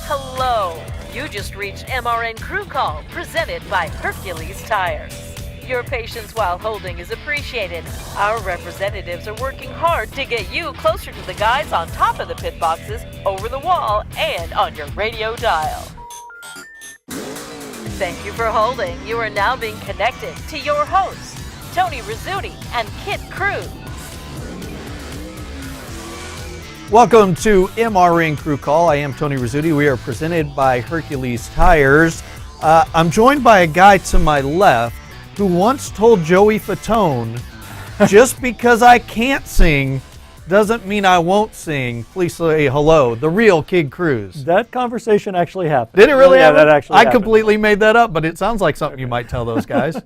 Hello. You just reached MRN Crew Call, presented by Hercules Tires. Your patience while holding is appreciated. Our representatives are working hard to get you closer to the guys on top of the pit boxes, over the wall, and on your radio dial. Thank you for holding. You are now being connected to your hosts, Tony Rizzuti and Kid Cruz. Welcome to MRN Crew Call. I am Tony Rizzuti. We are presented by Hercules Tires. I'm joined by a guy to my left who once told Joey Fatone, just because I can't sing doesn't mean I won't sing. Please say hello, the real Kid Cruz. That conversation actually happened. Did it really happen? Yeah, that actually happened. I completely made that up, but it sounds like something you might tell those guys.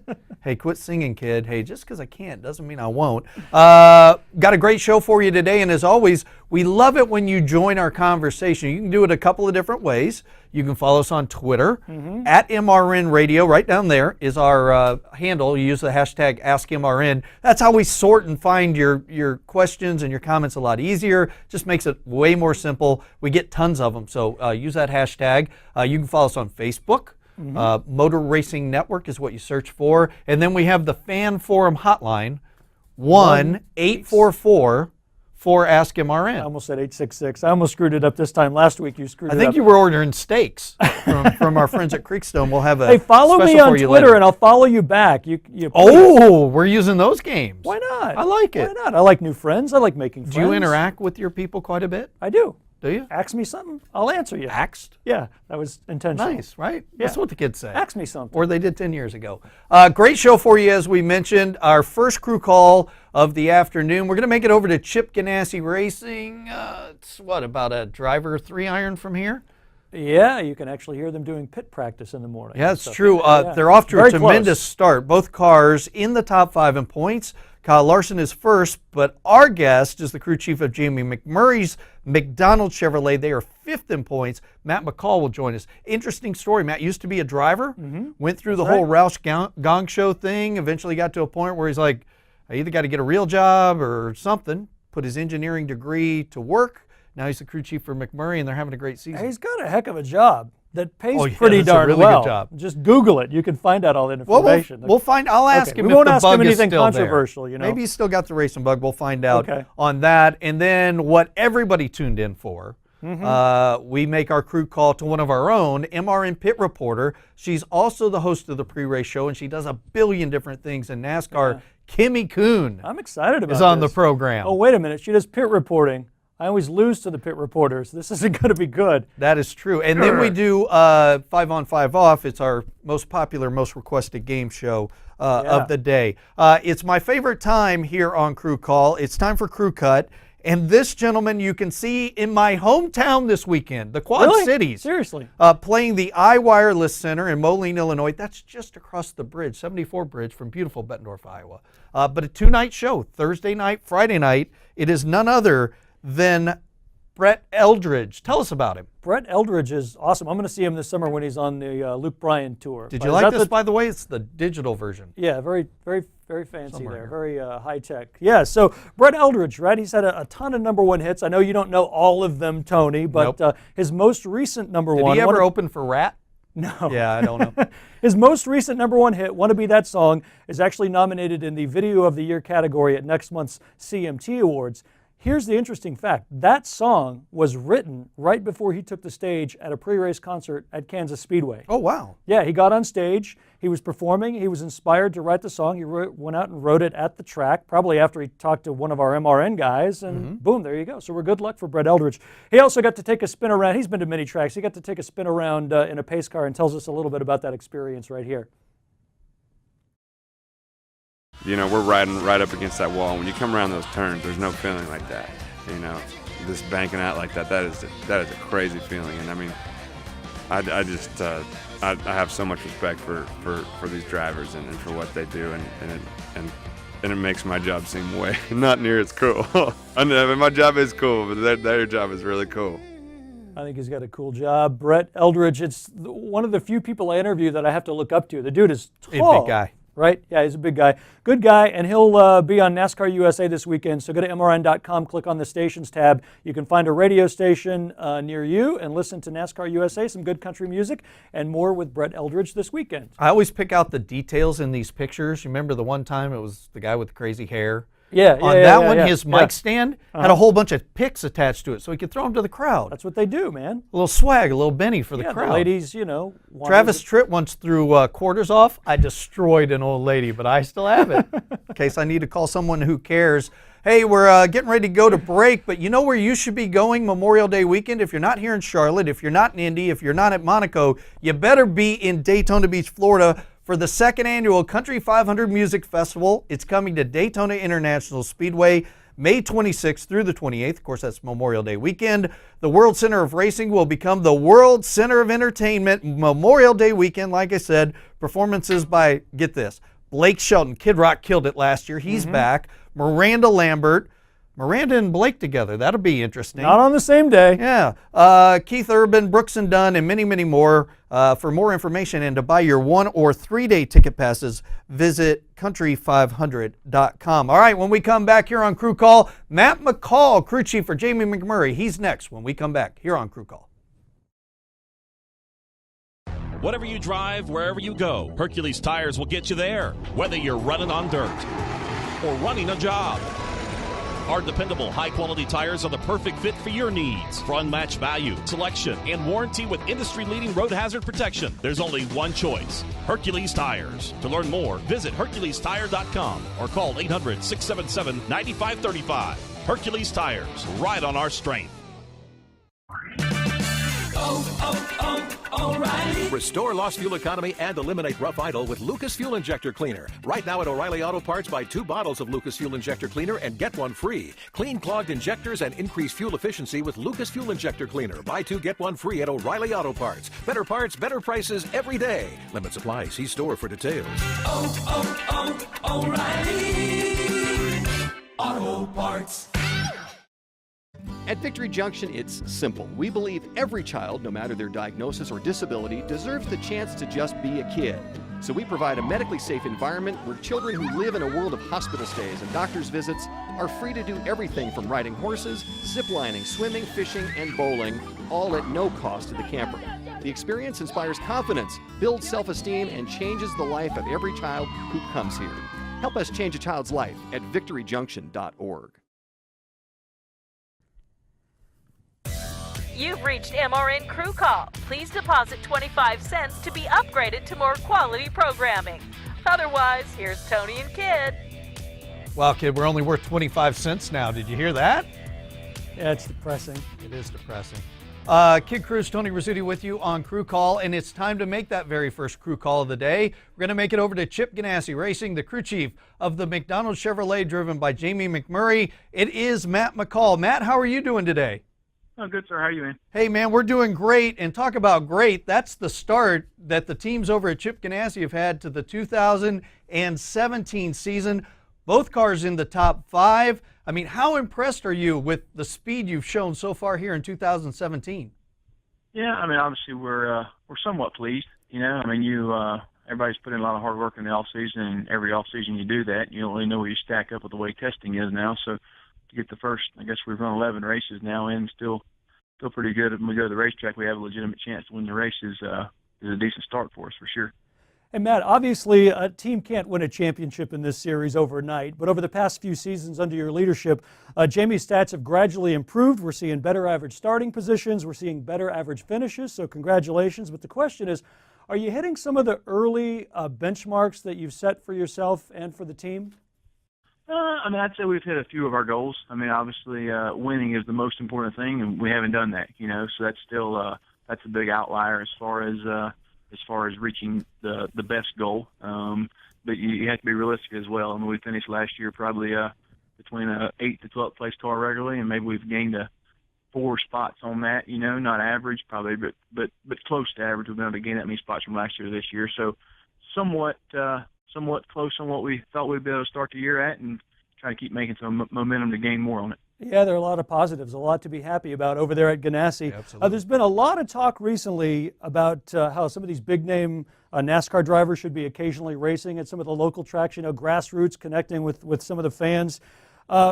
Hey, quit singing, kid. Hey, just because I can't doesn't mean I won't. Got a great show for you today, and as always, we love it when you join our conversation. You can do it a couple of different ways. You can follow us on Twitter, at MRN Radio. Right down there is our handle. You use the hashtag AskMRN. That's how we sort and find your questions and your comments a lot easier. Just makes it way more simple. We get tons of them, so use that hashtag. You can follow us on Facebook. Motor Racing Network is what you search for. And then we have the Fan Forum hotline, 1-844-4AskMRN. I almost said 866. I almost screwed it up this time. Last week you screwed it up. I think you were ordering steaks from our friends at Creekstone. We'll have a Hey, follow me on Twitter later. and I'll follow you back. We're using those games. Why not? I like it. Why not? I like new friends. I like making friends. Do you interact with your people quite a bit? I do. Do you? Ask me something, I'll answer you. Axed? Yeah, that was intentional. Nice, right? Yeah. That's what the kids say. Ask me something. Or they did 10 years ago. Great show for you, as we mentioned. Our first crew call of the afternoon. We're going to make it over to Chip Ganassi Racing. It's about a driver 3-iron from here? Yeah, you can actually hear them doing pit practice in the morning. Yeah, it's true. They're off to a tremendous start. Both cars in the top 5 in points. Kyle Larson is first, but our guest is the crew chief of Jamie McMurray's McDonald Chevrolet. They are 5th in points. Matt McCall will join us. Interesting story. Matt used to be a driver, went through the whole Roush Gong Show thing, eventually got to a point where he's like, I either got to get a real job or something, put his engineering degree to work. Now he's the crew chief for McMurray, and they're having a great season. He's got a heck of a job that pays yeah, pretty that's darn a really well. Good job. Just Google it. You can find out all that Well, information. we'll find. I'll ask him we if won't the ask bug him is anything still controversial, there. you know. Maybe he's still got the racing bug. We'll find out Okay. on that. And then what everybody tuned in for, we make our crew call to one of our own, MRN pit reporter. She's also the host of the pre-race show, and she does a billion different things in NASCAR. Yeah. Kimmy Coon I'm excited about is on this. the program. Oh, wait a minute. She does pit reporting. I always lose to the pit reporters. This isn't going to be good. That is true. And then we do 5 on 5 off. It's our most popular, most requested game show of the day. It's my favorite time here on Crew Call. It's time for Crew Cut. And this gentleman you can see in my hometown this weekend, the Quad Cities. Seriously? Playing the iWireless Center in Moline, Illinois. That's just across the bridge, 74 Bridge from beautiful Bettendorf, Iowa. But a 2-night show, Thursday night, Friday night. It is none other than Brett Eldridge. Tell us about him. Brett Eldridge is awesome. I'm going to see him this summer when he's on the Luke Bryan tour. Did you like this, by the way? It's the digital version. Yeah, very, very, very fancy there. Very high tech. Yeah, so Brett Eldridge, right? He's had a ton of #1 hits. I know you don't know all of them, Tony, but his most recent #1. Did he ever open for Rat? No. Yeah, I don't know. His most recent #1 hit, Wanna Be That Song, is actually nominated in the Video of the Year category at next month's CMT Awards. Here's the interesting fact. That song was written right before he took the stage at a pre-race concert at Kansas Speedway. Oh, wow. Yeah, he got on stage. He was performing. He was inspired to write the song. He went out and wrote it at the track, probably after he talked to one of our MRN guys, and boom, there you go. So we're good luck for Brett Eldridge. He also got to take a spin around. He's been to many tracks. He got to take a spin around in a pace car and tells us a little bit about that experience right here. You know, we're riding right up against that wall. When you come around those turns, there's no feeling like that. You know, just banking out like that, that is a crazy feeling. And I mean, I have so much respect for these drivers and for what they do, and it makes my job seem way not near as cool. I mean, my job is cool, but their job is really cool. I think he's got a cool job. Brett Eldridge, it's one of the few people I interview that I have to look up to. The dude is tall. Big guy. right? Yeah, he's a big guy. Good guy, and he'll be on NASCAR USA this weekend. So go to MRN.com, click on the stations tab. You can find a radio station near you and listen to NASCAR USA, some good country music, and more with Brett Eldridge this weekend. I always pick out the details in these pictures. You remember the one time it was the guy with the crazy hair? His mic stand had a whole bunch of pics attached to it so he could throw them to the crowd. That's what they do, man. A little swag, a little Benny for the crowd. The ladies, Travis Tritt once threw quarters off. I destroyed an old lady, but I still have it in case I need to call someone who cares. Hey, we're getting ready to go to break, but you know where you should be going Memorial Day weekend? If you're not here in Charlotte, if you're not in Indy, if you're not at Monaco, you better be in Daytona Beach, Florida, for the second annual Country 500 Music Festival. It's coming to Daytona International Speedway May 26th through the 28th. Of course, that's Memorial Day weekend. The World Center of Racing will become the World Center of Entertainment Memorial Day weekend. Like I said, performances by, get this, Blake Shelton. Kid Rock killed it last year. He's back. Miranda Lambert. Miranda and Blake together. That'll be interesting. Not on the same day. Yeah. Keith Urban, Brooks and Dunn, and many, many more. For more information and to buy your 1 or 3 day ticket passes, visit country500.com. All right, when we come back here on Crew Call, Matt McCall, crew chief for Jamie McMurray. He's next when we come back here on Crew Call. Whatever you drive, wherever you go, Hercules Tires will get you there. Whether you're running on dirt or running a job, our dependable, high-quality tires are the perfect fit for your needs. For unmatched value, selection, and warranty with industry-leading road hazard protection, there's only one choice: Hercules Tires. To learn more, visit HerculesTire.com or call 800-677-9535. Hercules Tires, ride on our strength. O'Reilly. Restore lost fuel economy and eliminate rough idle with Lucas Fuel Injector Cleaner. Right now at O'Reilly Auto Parts, buy 2 bottles of Lucas Fuel Injector Cleaner and get 1 free. Clean clogged injectors and increase fuel efficiency with Lucas Fuel Injector Cleaner. Buy 2, get 1 free at O'Reilly Auto Parts. Better parts, better prices every day. Limit supply. See store for details. O'Reilly Auto Parts. At Victory Junction, it's simple. We believe every child, no matter their diagnosis or disability, deserves the chance to just be a kid. So we provide a medically safe environment where children who live in a world of hospital stays and doctor's visits are free to do everything from riding horses, ziplining, swimming, fishing, and bowling, all at no cost to the camper. The experience inspires confidence, builds self-esteem, and changes the life of every child who comes here. Help us change a child's life at victoryjunction.org. You've reached MRN Crew Call. Please deposit 25 cents to be upgraded to more quality programming. Otherwise, here's Tony and Kid. Well, Kid, we're only worth 25 cents now. Did you hear that? Yeah, it's depressing. It is depressing. Kid Cruz, Tony Rizzuti with you on Crew Call, and it's time to make that very first Crew Call of the day. We're going to make it over to Chip Ganassi Racing, the crew chief of the McDonald Chevrolet, driven by Jamie McMurray. It is Matt McCall. Matt, how are you doing today? Oh, good, sir. How are you, man? Hey, man, we're doing great. And talk about great. That's the start that the teams over at Chip Ganassi have had to the 2017 season. Both cars in the top 5. I mean, how impressed are you with the speed you've shown so far here in 2017? Yeah, I mean, obviously we're somewhat pleased. You know, I mean, everybody's put in a lot of hard work in the off season, and every off season you do that. You don't really know where you stack up with the way testing is now. So to get the first, I guess we've run 11 races now, and still pretty good. When we go to the racetrack, we have a legitimate chance to win the race. Is a decent start for us for sure. And Matt, obviously a team can't win a championship in this series overnight, but over the past few seasons under your leadership, Jamie's stats have gradually improved. We're seeing better average starting positions. We're seeing better average finishes, so congratulations. But the question is, are you hitting some of the early benchmarks that you've set for yourself and for the team? I mean, I'd say we've hit a few of our goals. I mean, obviously, winning is the most important thing, and we haven't done that. You know, so that's still that's a big outlier as far as reaching the best goal. But you have to be realistic as well. I mean, we finished last year probably between 8th to 12th place car regularly, and maybe we've gained 4 spots on that. You know, not average probably, but close to average. We've been able to gain that many spots from last year to this year. So somewhat close on what we thought we'd be able to start the year at, and try to keep making some momentum to gain more on it. Yeah, there are a lot of positives, a lot to be happy about over there at Ganassi. Absolutely. There's been a lot of talk recently about how some of these big-name NASCAR drivers should be occasionally racing at some of the local tracks, grassroots, connecting with some of the fans.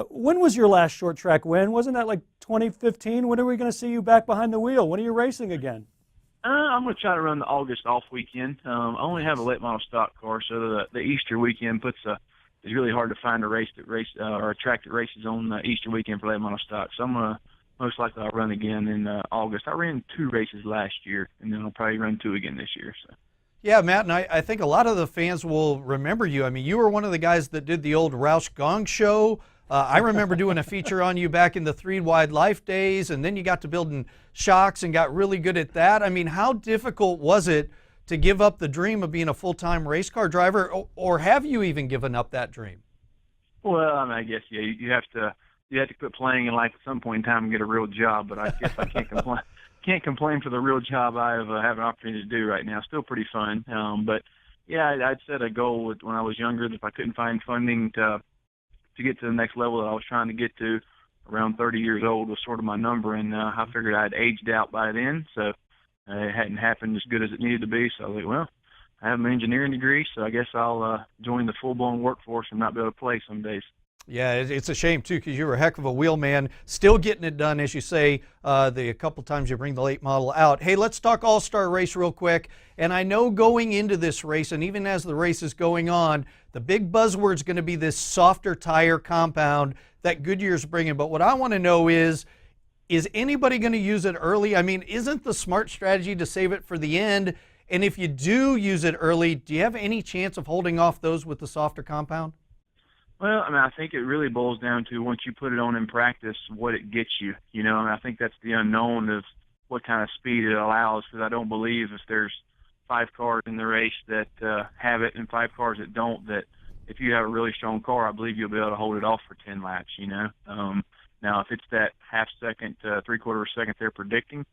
When was your last short track win? Wasn't that like 2015? When are we going to see you back behind the wheel? When are you racing again? I'm going to try to run the August off weekend. I only have a late model stock car, so the Easter weekend it's really hard to find a race or a track that races on Easter weekend for late model stock. So I'm going to most likely I'll run again in August. I ran 2 races last year, and then I'll probably run 2 again this year. So. Yeah, Matt, and I think a lot of the fans will remember you. I mean, you were one of the guys that did the old Roush Gong show. I remember doing a feature on you back in the 3 Wide Life days, and then you got to building shocks and got really good at that. I mean, how difficult was it to give up the dream of being a full-time race car driver, or have you even given up that dream? Well, I mean, I guess you have to quit playing in life at some point in time and get a real job. But I guess I can't complain. Can't complain for the real job I have an opportunity to do right now. Still pretty fun. But yeah, I'd set a goal when I was younger that if I couldn't find funding to get to the next level that I was trying to get to, around 30 years old was sort of my number, and I figured I'd aged out by then. So. It hadn't happened as good as it needed to be, so I was like, well, I have an engineering degree, so I guess I'll join the full-blown workforce and not be able to play some days. Yeah, it's a shame, too, because you were a heck of a wheelman, still getting it done, as you say, the couple times you bring the late model out. Hey, let's talk All-Star Race real quick, and I know going into this race, and even as the race is going on, the big buzzword's going to be this softer tire compound that Goodyear's bringing, but what I want to know is anybody going to use it early? I mean, isn't the smart strategy to save it for the end? And if you do use it early, do you have any chance of holding off those with the softer compound? Well, I mean, I think it really boils down to once you put it on in practice, what it gets you. I mean, I think that's the unknown of what kind of speed it allows, because I don't believe if there's 5 cars in the race that have it and 5 cars that don't, that if you have a really strong car, I believe you'll be able to hold it off for 10 laps, Now, if it's that half second, 3/4 second they're predicting,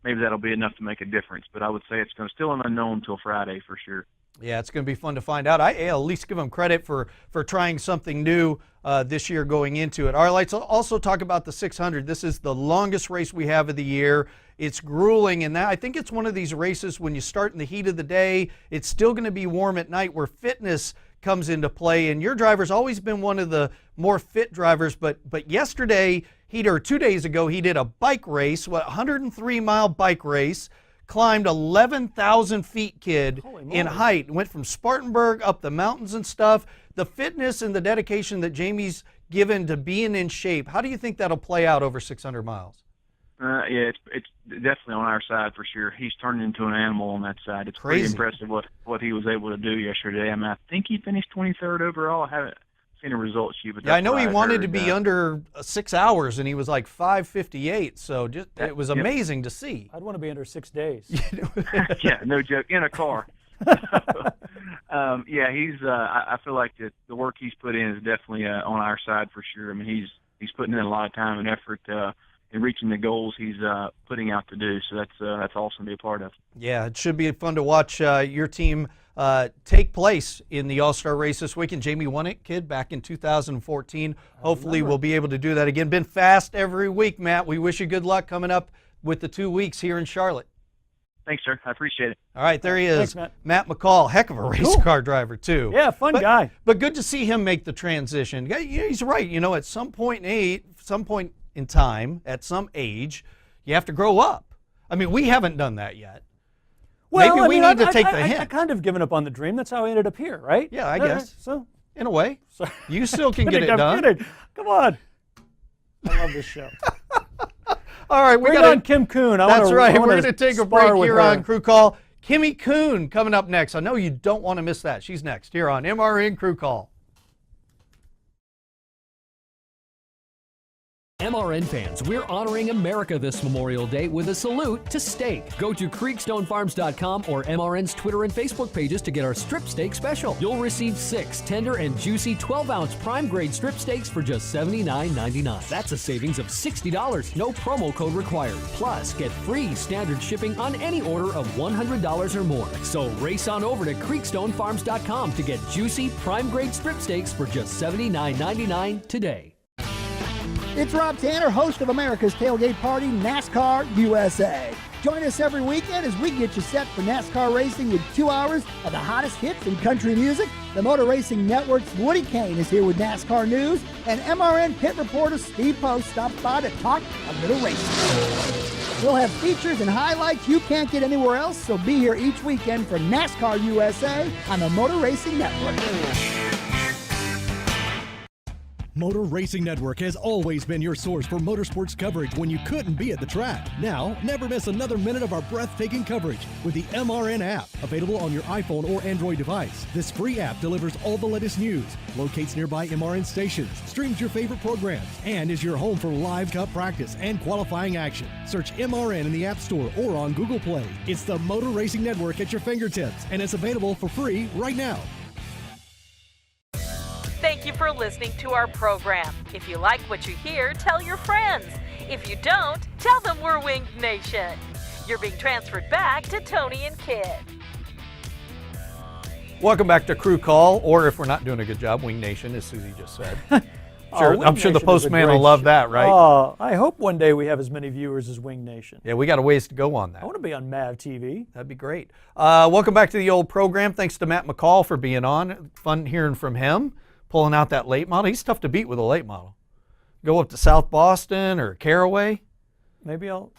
maybe that'll be enough to make a difference. But I would say it's still an unknown until Friday for sure. Yeah, it's going to be fun to find out. I'll at least give them credit for trying something new this year going into it. All right, let's also talk about the 600. This is the longest race we have of the year. It's grueling, and I think it's one of these races when you start in the heat of the day, it's still going to be warm at night where fitness comes into play, and your driver's always been one of the more fit drivers, but yesterday, 2 days ago, he did a bike race, 103-mile bike race, climbed 11,000 feet, kid, in height, went from Spartanburg up the mountains and stuff. The fitness and the dedication that Jamie's given to being in shape, how do you think that'll play out over 600 miles? Yeah, it's definitely on our side for sure. He's turned into an animal on that side. It's Crazy. Pretty impressive what he was able to do yesterday. I mean, I think he finished 23rd overall. I haven't seen a result sheet, but yeah, I know he wanted to be under 6 hours, and he was like 5:58. So it was amazing to see. I'd want to be under 6 days. Yeah, no joke. In a car. Yeah, he's. I feel like the work he's put in is definitely on our side for sure. I mean, he's putting in a lot of time and effort in reaching the goals he's putting out to do. So that's awesome to be a part of. Yeah, it should be fun to watch your team take place in the All-Star race this weekend. Jamie won it, kid, back in 2014. Hopefully we'll be able to do that again. Been fast every week, Matt. We wish you good luck coming up with the 2 weeks here in Charlotte. Thanks, sir. I appreciate it. All right, there he is. Thanks, Matt McCall, heck of a race car driver, too. Yeah, fun guy. But good to see him make the transition. Yeah, he's right. At some point in time, at some age, you have to grow up. I mean, we haven't done that yet. Well, maybe we need to take the hint. I kind of given up on the dream. That's how I ended up here, right? Yeah, I guess. So, in a way. You still can get it I'm done. kidding. Come on. I love this show. All right, Bring on Kim Coon. That's right. We're going to take a break here on Crew. Crew Call. Kimmy Coon coming up next. I know you don't want to miss that. She's next here on MRN Crew Call. MRN fans, we're honoring America this Memorial Day with a salute to steak. Go to creekstonefarms.com or MRN's Twitter and Facebook pages to get our strip steak special. You'll receive 6 tender and juicy 12-ounce prime grade strip steaks for just $79.99. That's a savings of $60. No promo code required. Plus, get free standard shipping on any order of $100 or more. So race on over to creekstonefarms.com to get juicy prime grade strip steaks for just $79.99 today. It's Rob Tanner, host of America's Tailgate Party, NASCAR USA. Join us every weekend as we get you set for NASCAR racing with 2 hours of the hottest hits in country music. The Motor Racing Network's Woody Kane is here with NASCAR news, and MRN pit reporter Steve Post stops by to talk a little racing. We'll have features and highlights you can't get anywhere else, so be here each weekend for NASCAR USA on the Motor Racing Network. Motor Racing Network has always been your source for motorsports coverage when you couldn't be at the track. Now, never miss another minute of our breathtaking coverage with the MRN app, available on your iPhone or Android device. This free app delivers all the latest news, locates nearby MRN stations, streams your favorite programs, and is your home for live cup practice and qualifying action. Search MRN in the App Store or on Google Play. It's the Motor Racing Network at your fingertips, and it's available for free right now. Thank you for listening to our program. If you like what you hear, tell your friends. If you don't, tell them we're Winged Nation. You're being transferred back to Tony and Kid. Welcome back to Crew Call, or if we're not doing a good job, Winged Nation, as Susie just said. I'm sure the postman will love that, right? Oh, I hope one day we have as many viewers as Winged Nation. Yeah, we got a ways to go on that. I want to be on MAV TV. That'd be great. Welcome back to the old program. Thanks to Matt McCall for being on. Fun hearing from him. Pulling out that late model. He's tough to beat with a late model. Go up to South Boston or Caraway. Maybe I'll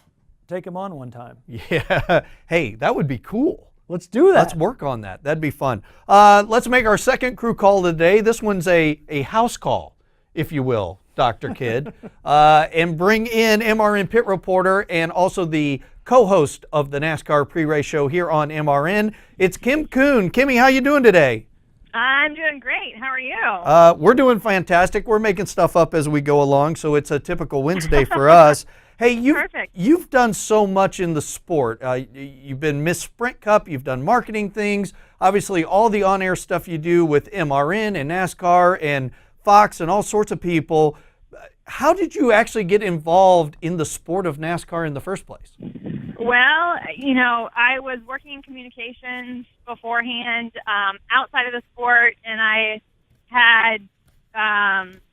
take him on one time. Yeah. Hey, that would be cool. Let's do that. Let's work on that. That'd be fun. Let's make our second crew call today. This one's a house call, if you will, Dr. Kidd. And bring in MRN pit reporter and also the co-host of the NASCAR pre-race show here on MRN. It's Kim Coon. Kimmy, how you doing today? I'm doing great. How are you? We're doing fantastic. We're making stuff up as we go along, so it's a typical Wednesday for us. Hey, you've done so much in the sport. You've been Miss Sprint Cup. You've done marketing things. Obviously, all the on-air stuff you do with MRN and NASCAR and Fox and all sorts of people. How did you actually get involved in the sport of NASCAR in the first place? Well, I was working in communications beforehand outside of the sport, and I had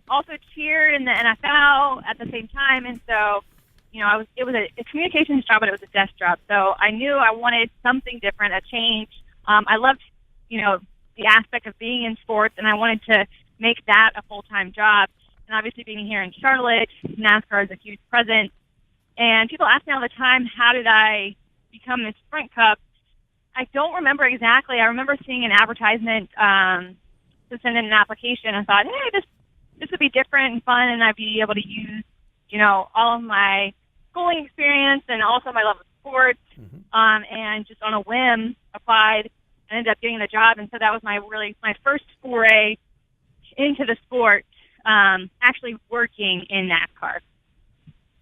also cheered in the NFL at the same time. And so, it was a communications job, but it was a desk job. So I knew I wanted something different, a change. I loved, the aspect of being in sports, and I wanted to make that a full-time job. And obviously being here in Charlotte, NASCAR is a huge presence. And people ask me all the time, how did I become Miss Sprint Cup? I don't remember exactly. I remember seeing an advertisement to send in an application. I thought, hey, this would be different and fun, and I'd be able to use, all of my schooling experience and also my love of sports. And just on a whim, applied and ended up getting the job. And so that was my first foray into the sport, actually working in NASCAR.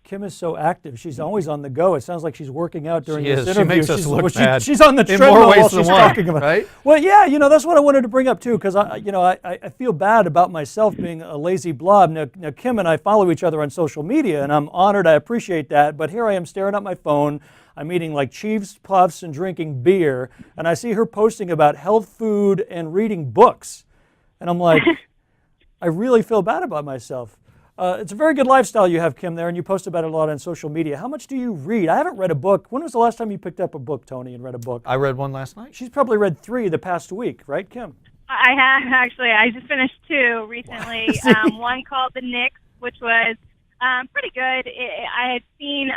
Kim is so active. She's always on the go. It sounds like she's working out during this interview. She makes us look bad. She's on the treadmill more ways while than she's one, talking about right? Well, yeah, that's what I wanted to bring up too, because I feel bad about myself being a lazy blob. Now, Kim and I follow each other on social media, and I'm honored. I appreciate that. But here I am staring at my phone. I'm eating like Chiefs Puffs and drinking beer, and I see her posting about health food and reading books, and I'm like, I really feel bad about myself. It's a very good lifestyle you have, Kim, there, and you post about it a lot on social media. How much do you read? I haven't read a book. When was the last time you picked up a book, Tony, and read a book? I read one last night. She's probably read 3 the past week, right, Kim? I have, actually. I just finished 2 recently. One called The Knicks, which was pretty good. I had seen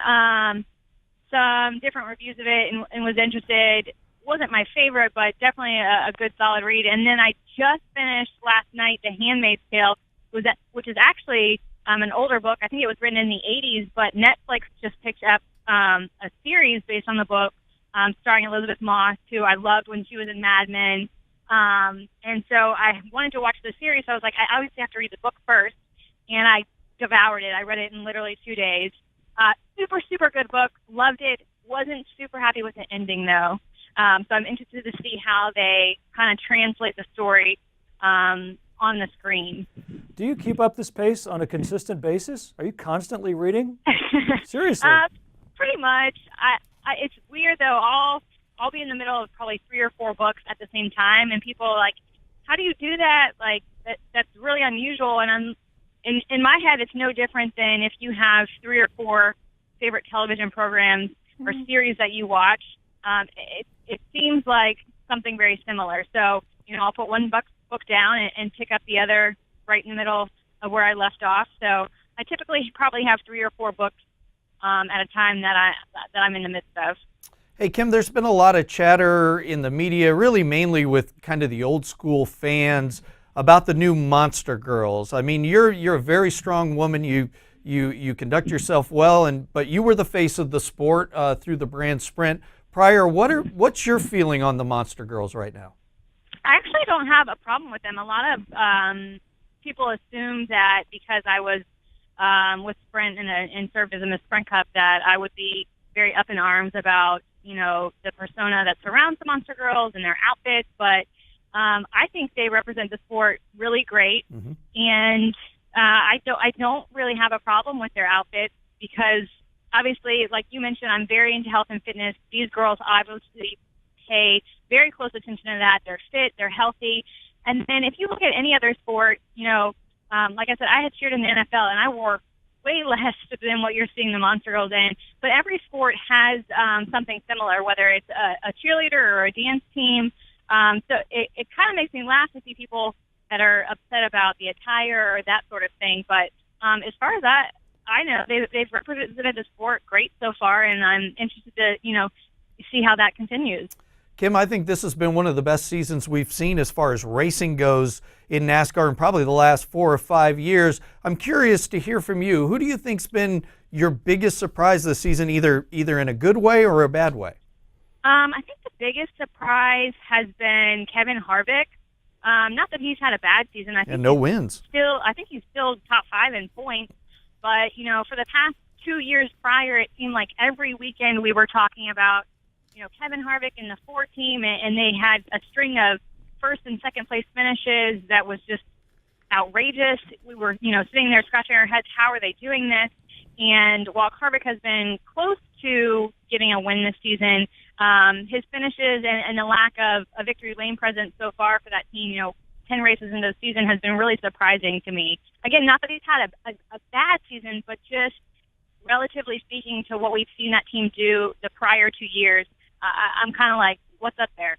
some different reviews of it and was interested. Wasn't my favorite, but definitely a good, solid read. And then I just finished last night The Handmaid's Tale, which is actually an older book. I think it was written in the 80s, but Netflix just picked up a series based on the book, starring Elizabeth Moss, who I loved when she was in Mad Men. And so I wanted to watch the series, so I was like, I obviously have to read the book first, and I devoured it. I read it in literally 2 days. Super, super good book. Loved it. Wasn't super happy with the ending, though. So I'm interested to see how they kind of translate the story on the screen. Do you keep up this pace on a consistent basis? Are you constantly reading? Seriously? Pretty much. It's weird, though. I'll be in the middle of probably 3 or 4 books at the same time, and people are like, how do you do that? Like, that's really unusual. And in my head, it's no different than if you have 3 or 4 favorite television programs or series that you watch. It seems like something very similar. So, I'll put one book down and pick up the other right in the middle of where I left off. So I typically probably have 3 or 4 books at a time that I'm in the midst of. Hey, Kim, there's been a lot of chatter in the media, really mainly with kind of the old school fans, about the new Monster Girls. I mean, you're a very strong woman. You conduct yourself well, but you were the face of the sport through the brand Sprint. Prior, what's your feeling on the Monster Girls right now? I actually don't have a problem with them. A lot of people assume that because I was with Sprint and served as in the Sprint Cup that I would be very up in arms about the persona that surrounds the Monster Girls and their outfits, but I think they represent the sport really great, and I don't really have a problem with their outfits because obviously, like you mentioned, I'm very into health and fitness. These girls obviously pay very close attention to that. They're fit, they're healthy, and then if you look at any other sport, like I said, I had cheered in the NFL and I wore way less than what you're seeing the Monster Girls in, but every sport has something similar, whether it's a cheerleader or a dance team. So it kind of makes me laugh to see people that are upset about the attire or that sort of thing. But as far as I know, they've represented the sport great so far, and I'm interested to, see how that continues. Kim, I think this has been one of the best seasons we've seen as far as racing goes in NASCAR in probably the last 4 or 5 years. I'm curious to hear from you. Who do you think's been your biggest surprise this season, either in a good way or a bad way? I think the biggest surprise has been Kevin Harvick. Not that he's had a bad season. I think no wins. I think he's still top 5 in points. But, for the past 2 years prior, it seemed like every weekend we were talking about, Kevin Harvick and the 4 team, and they had a string of first and second place finishes that was just outrageous. We were, sitting there scratching our heads, how are they doing this? And while Harvick has been close to getting a win this season, his finishes and the lack of a victory lane presence so far for that team, 10 races into the season has been really surprising to me. Again, not that he's had a bad season, but just relatively speaking to what we've seen that team do the prior 2 years, I'm kind of like, what's up there?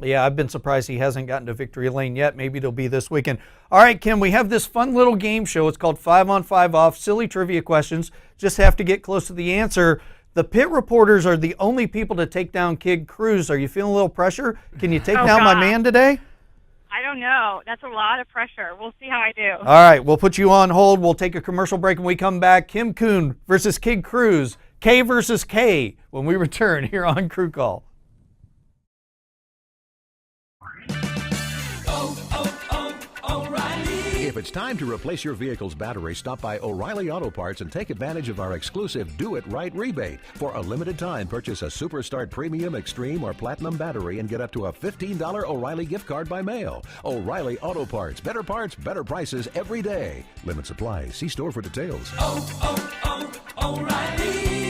Yeah, I've been surprised he hasn't gotten to victory lane yet. Maybe it'll be this weekend. All right, Kim, we have this fun little game show. It's called 5 on 5 Off, silly trivia questions. Just have to get close to the answer. The pit reporters are the only people to take down Kid Cruz. Are you feeling a little pressure? Can you take down my man today? I don't know. That's a lot of pressure. We'll see how I do. All right, we'll put you on hold. We'll take a commercial break when we come back. Kim Coon versus Kid Cruz. K versus K when we return here on Crew Call. If it's time to replace your vehicle's battery, stop by O'Reilly Auto Parts and take advantage of our exclusive Do It Right rebate. For a limited time, purchase a Superstart Premium, Extreme, or Platinum battery and get up to a $15 O'Reilly gift card by mail. O'Reilly Auto Parts. Better parts, better prices every day. Limit supply. See store for details. O'Reilly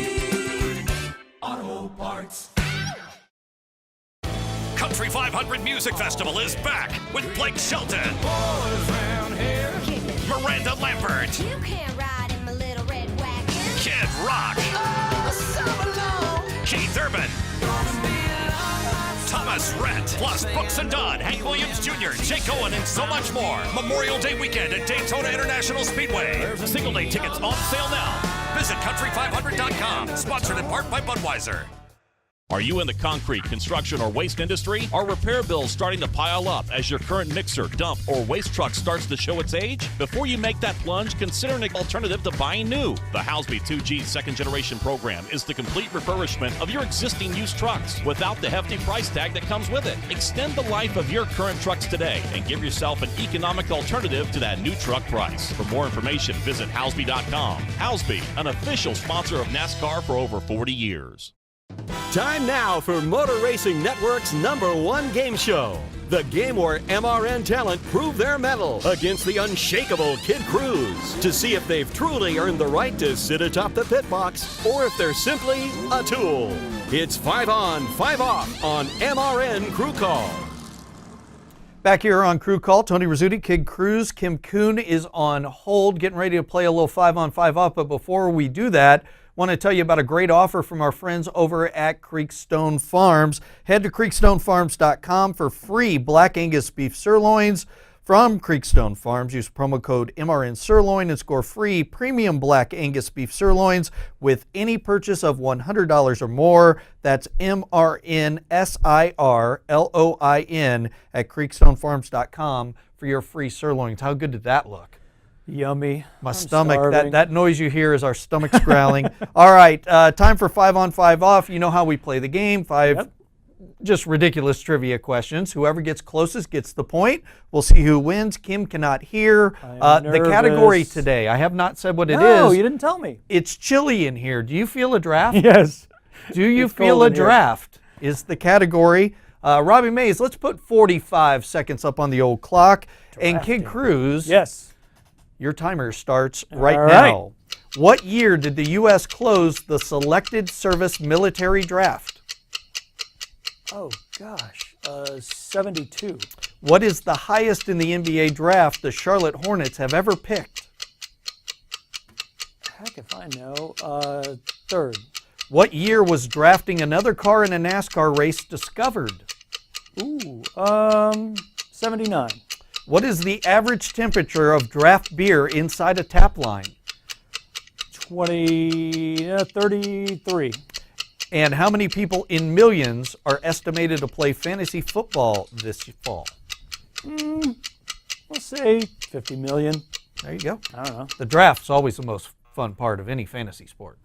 Auto Parts. Country 500 Music Festival is back with Blake Shelton, Miranda Lambert, You can't ride in my little red wagon. Kid Rock, Keith Urban, Thomas Rhett, plus Brooks and Dunn, Hank Williams Jr., Jake Owen, and so much more. Memorial Day weekend at Daytona International Speedway. Single day tickets on sale now. Visit country500.com. Sponsored in part by Budweiser. Are you in the concrete, construction, or waste industry? Are repair bills starting to pile up as your current mixer, dump, or waste truck starts to show its age? Before you make that plunge, consider an alternative to buying new. The Housby 2G second generation program is the complete refurbishment of your existing used trucks without the hefty price tag that comes with it. Extend the life of your current trucks today and give yourself an economic alternative to that new truck price. For more information, visit Housby.com. Housby, an official sponsor of NASCAR for over 40 years. Time now for Motor Racing Network's #1 game show. The game where MRN talent prove their mettle against the unshakable Kid Cruz to see if they've truly earned the right to sit atop the pit box or if they're simply a tool. It's 5 on, 5 off on MRN Crew Call. Back here on Crew Call, Tony Rizzuti, Kid Cruz, Kim Coon is on hold, getting ready to play a little 5-on-5 off. But before we do that, want to tell you about a great offer from our friends over at Creekstone Farms. Head to creekstonefarms.com for free Black Angus beef sirloins from Creekstone Farms. Use promo code MRN Sirloin and score free premium Black Angus beef sirloins with any purchase of $100 or more. That's MRN SIRLOIN at creekstonefarms.com for your free sirloins. How good did that look? Yummy. My I'm stomach, starving. that noise you hear is our stomachs growling. All right, time for 5-on-5 off. You know how we play the game. Just ridiculous trivia questions. Whoever gets closest gets the point. We'll see who wins. Kim cannot hear. The category today, I have not said what it is. No, you didn't tell me. It's chilly in here. Do you feel a draft? Yes. Do you It's feel cold a in here. draft? Is the category. Robbie Mays, let's put 45 seconds up on the old clock. And Kid Cruz. Yes. Your timer starts right All now. What year did the U.S. close the Selected Service Military Draft? Oh, gosh. 72. What is the highest in the NBA draft the Charlotte Hornets have ever picked? Heck if I know. Third. What year was drafting another car in a NASCAR race discovered? Ooh, 79. What is the average temperature of draft beer inside a tap line? 33. And how many people in millions are estimated to play fantasy football this fall? We'll say 50 million. There you go. I don't know. The draft's always the most fun part of any fantasy sport.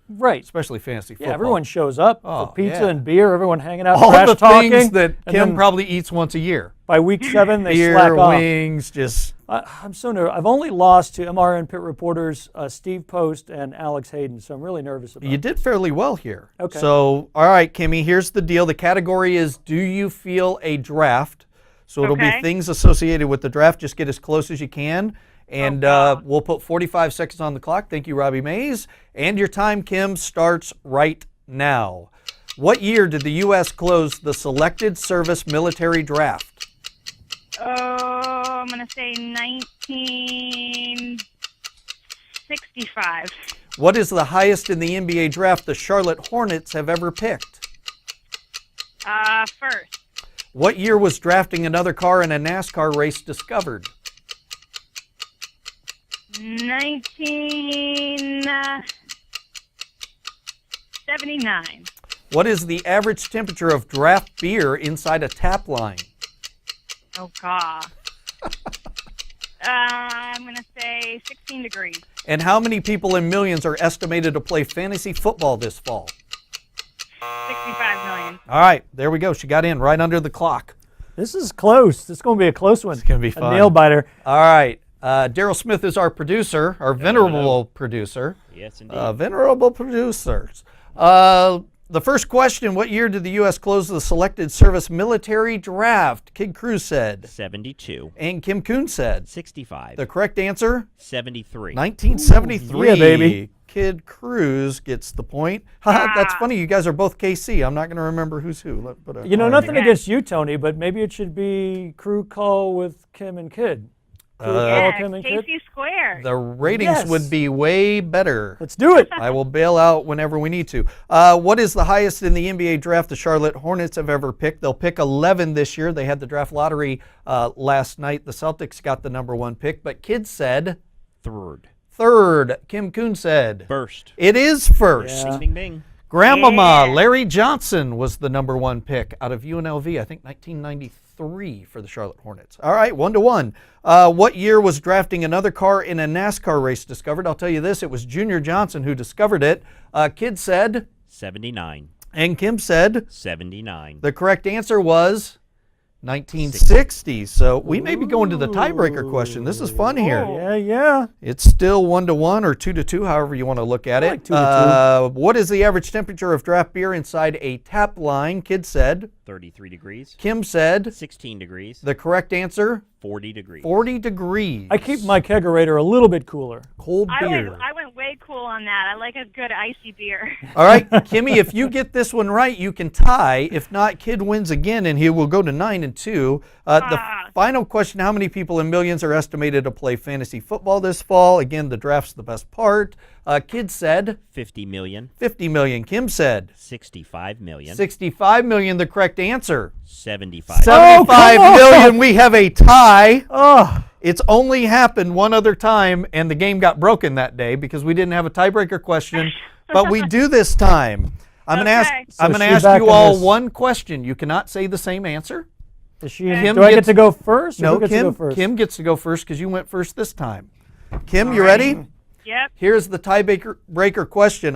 Right. Especially fantasy football. Yeah, everyone shows up for pizza yeah. and beer, everyone hanging out, all trash the talking. things that and Kim then probably eats once a year. by week 7, they Beer, slack off. wings, just... I'm so nervous. I've only lost to MRN Pit reporters Steve Post and Alex Hayden, so I'm really nervous about it. You did fairly well here. Okay. So, all right, Kimmy, here's the deal. The category is, do you feel a draft? So it'll be things associated with the draft. Just get as close as you can. And we'll put 45 seconds on the clock. Thank you, Robbie Mays. And your time, Kim, starts right now. What year did the U.S. close the Selected Service Military Draft? Oh, I'm going to say 1965. What is the highest in the NBA draft the Charlotte Hornets have ever picked? First. What year was drafting another car in a NASCAR race discovered? 1979. What is the average temperature of draft beer inside a tap line? Oh, God. I'm going to say 16 degrees. And how many people in millions are estimated to play fantasy football this fall? 65 million. All right, there we go. She got in right under the clock. This is close. This is going to be a close one. It's going to be fun. A nail biter. All right. Daryl Smith is our producer, our venerable producer. Yes, indeed. Venerable producers. The first question, what year did the U.S. close the Selected Service Military Draft? Kid Cruz said. 72. And Kim Coon said. 65. The correct answer? 73. 1973. Yeah, baby. Kid Cruz gets the point. That's funny. You guys are both KC. I'm not going to remember who's who. You know, nothing against you, Tony, but maybe it should be Crew Call with Kim and Kid. Casey Square. The ratings would be way better. Let's do it. I will bail out whenever we need to. What is the highest in the NBA draft the Charlotte Hornets have ever picked? They'll pick 11 this year. They had the draft lottery last night. The Celtics got the number 1 pick, but Kids said third. Kim Coon said first. It is first. Bing, bing, bing. Grandmama Larry Johnson was the number 1 pick out of UNLV, I think 1993 for the Charlotte Hornets. All right, 1-1. What year was drafting another car in a NASCAR race discovered? I'll tell you this, it was Junior Johnson who discovered it. Kid said? 79. And Kim said? 79. The correct answer was 1960. So we may be going to the tiebreaker question. This is fun here. Yeah. It's still 1-1 or 2-2, however you want to look at it. Like 2-2. What is the average temperature of draft beer inside a tap line? Kid said 33 degrees. Kim said 16 degrees. The correct answer 40 degrees. 40 degrees. I keep my kegerator a little bit cooler. Cold beer. I went way cool on that. I like a good icy beer. All right, Kimmy, if you get this one right, you can tie. If not, Kid wins again, and he will go to 9-2. The final question, how many people in millions are estimated to play fantasy football this fall? Again, the draft's the best part. Kid said? 50 million. 50 million. Kim said? 65 million. 65 million, the correct answer. 75. 75 million. We have a tie. Oh. It's only happened one other time, and the game got broken that day because we didn't have a tiebreaker question, but we do this time. I'm going to ask you all one question. You cannot say the same answer. Is she? Do I get to go first? No, Kim gets to go first because you went first this time. Kim, you ready? Yep. Here's the tiebreaker question.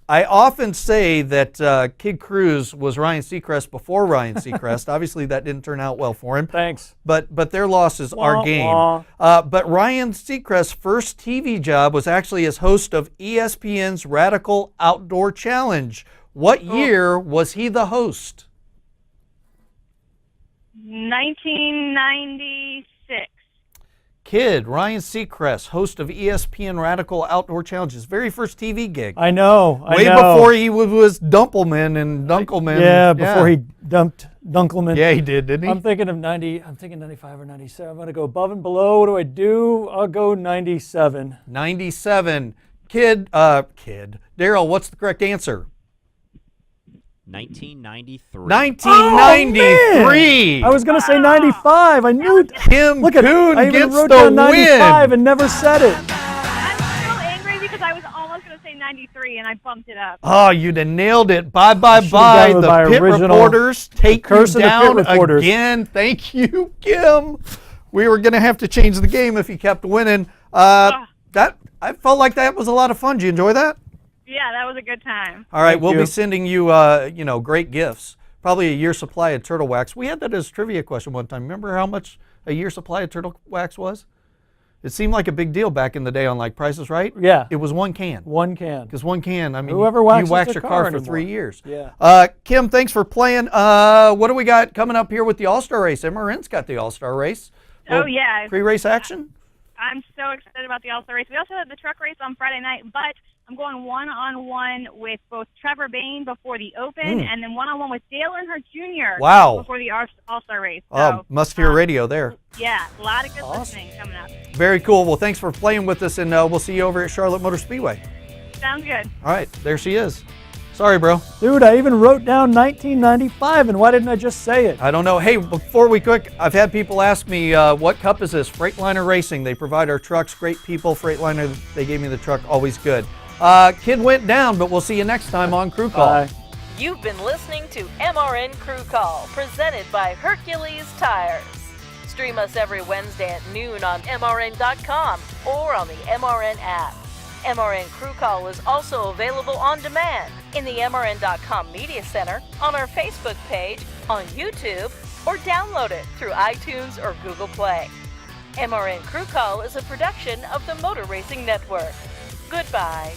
I often say that Kid Cruz was Ryan Seacrest before Ryan Seacrest. Obviously, that didn't turn out well for him. Thanks. But their losses are game. But Ryan Seacrest's first TV job was actually as host of ESPN's Radical Outdoor Challenge. What year was he the host? 1996. Kid, Ryan Seacrest, host of ESPN Radical Outdoor Challenge, his very first TV gig. I know. Way before he was Dumpelman and Dunkelman. Yeah, before he dumped Dunkelman. Yeah, he didn't he? I'm thinking 95 or 97. I'm going to go above and below. What do I do? I'll go 97. 97. Kid. Daryl, what's the correct answer? 1993. 1993. I was going to say 95. I knew. Kim Look at Coon I even gets wrote the down 95 win. and never said it. I'm so angry because I was almost going to say 93 and I bumped it up. Oh, you'd have nailed it. Bye. gone The with my pit original reporters take you curse of the pit down reporters. again. Thank you, Kim. We were going to have to change the game if you kept winning. I felt like that was a lot of fun. Did you enjoy that? Yeah, that was a good time. All right, Thank we'll you. be sending you, great gifts. Probably a year's supply of turtle wax. We had that as a trivia question one time. Remember how much a year's supply of turtle wax was? It seemed like a big deal back in the day on like Price is Right. Yeah. It was one can. One can. Because one can, I mean, Whoever waxes you wax their your car car for 3 anymore. years. Yeah. Kim, thanks for playing. What do we got coming up here with the All-Star race? MRN's got the All-Star race. Oh, yeah. Pre-race action? I'm so excited about the All-Star race. We also had the truck race on Friday night, but I'm going one-on-one with both Trevor Bain before the Open and then one-on-one with Dale Earnhardt Jr. Wow. before the All-Star race. Oh, So, must hear radio there. yeah, a lot of good listening coming up. Very cool. Well, thanks for playing with us, and we'll see you over at Charlotte Motor Speedway. Sounds good. All right, there she is. Sorry, bro. Dude, I even wrote down 1995, and why didn't I just say it? I don't know. Hey, before we quick, I've had people ask me, what cup is this? Freightliner Racing. They provide our trucks. Great people. Freightliner, they gave me the truck. Always good. Kid went down, but we'll see you next time on Crew Call. Bye. You've been listening to MRN Crew Call, presented by Hercules Tires. Stream us every Wednesday at noon on MRN.com or on the MRN app. MRN Crew Call is also available on demand in the MRN.com Media Center, on our Facebook page, on YouTube, or download it through iTunes or Google Play. MRN Crew Call is a production of the Motor Racing Network. Goodbye.